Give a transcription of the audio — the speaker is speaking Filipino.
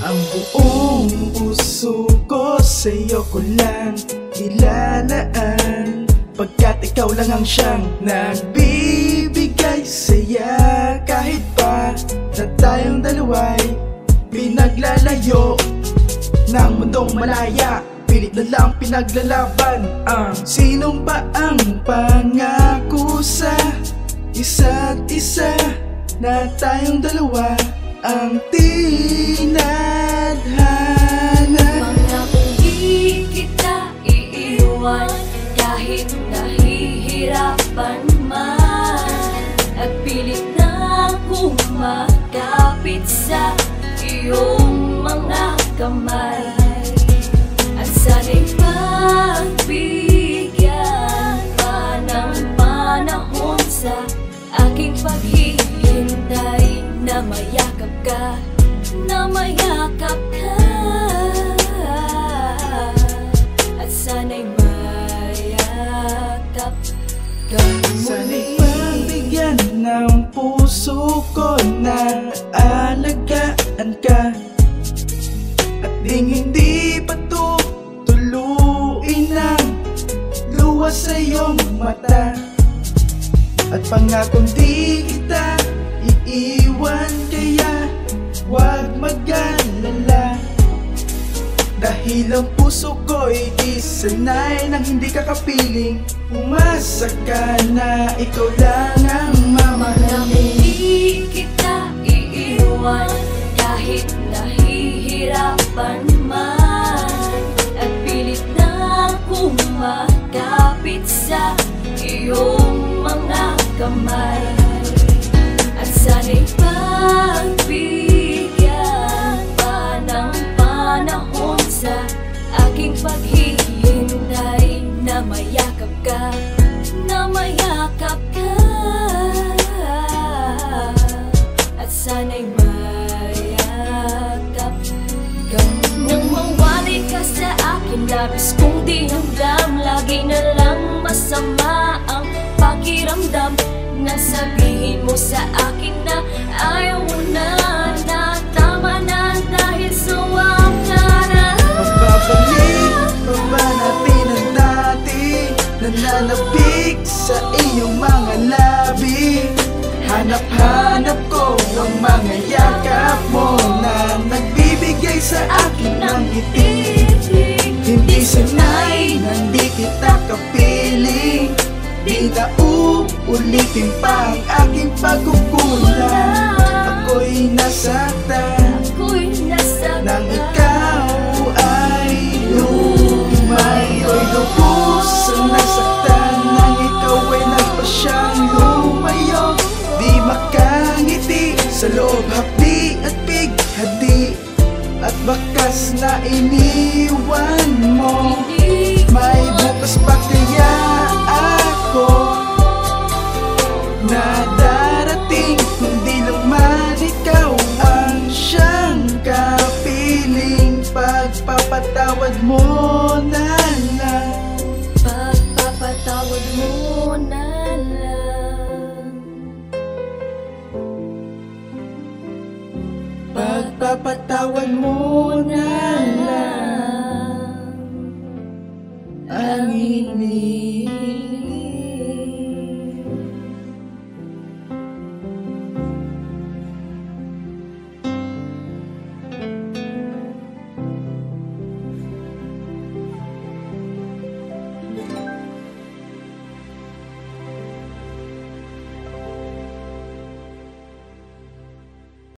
Ang buong puso ko sa'yo ko lang ilalaan, pagkat ikaw lang ang siyang nagbibigay saya. Kahit pa na tayong dalawa'y pinaglalayo ng mundong malaya, pilit na lang pinaglalaban ang sinong pa ang pangako sa isa't isa, na tayong dalawa ang tinadhana. Pangakong di kita iiwan kahit nahihirapan man, at pilit na kumakapit sa iyong mga kamay. At sana'y pagbigyan pa ng panahon sa aking paghihintay, na mayakap ka, na mayakap ka. At sana'y mayakap ka Sana'y muli. pagbigyan ng puso ko na alagaan ka, at ding hindi patutuluin ang luha sa iyong mata. At pangakong di kita iiwan, kaya huwag mag-alala, dahil ang puso ko'y di sanay nang hindi ka kapiling. Umasa ka na ikaw lang ang mamahalin. Hindi kita iiwan kahit nahihirapan man, at pilit na kumakapit sa iyong mga kamay. At sana'y pagbigyan pa ng panahon sa aking paghihintay, na mayakap ka, na mayakap ka. At sana'y mayakap ka. Nang mawalay ka sa akin, labis kong dinamdam, lagi na lang masama ang pakiramdam. Nasabihin mo sa akin na ayaw mo na, na tama na dahil suwak ka na. Magbabalik pa ba natin ang dati, nananabik sa iyong mga labi? Hanap-hanap ko ang mga yakap mo na nagbibigay sa akin ng ngiti. Hindi sanay, hindi kita kapiling, di na uulitin pa ang aking pagkukulang. Ako'y nasaktan nang ikaw ay lumay. Ako'y lubos ang nasaktan nang ikaw ay nagpasyang lumayo. Di makangiti sa loob, hapdi at bighati, at bakas na iniwan mo. May bukas pa kaya ako na darating, kundi lang man ikaw ang siyang kapiling. Pagpapatawad mo na lang, Pagpapatawad mo na lang. pagpapatawad mo na lang ang hinihingi.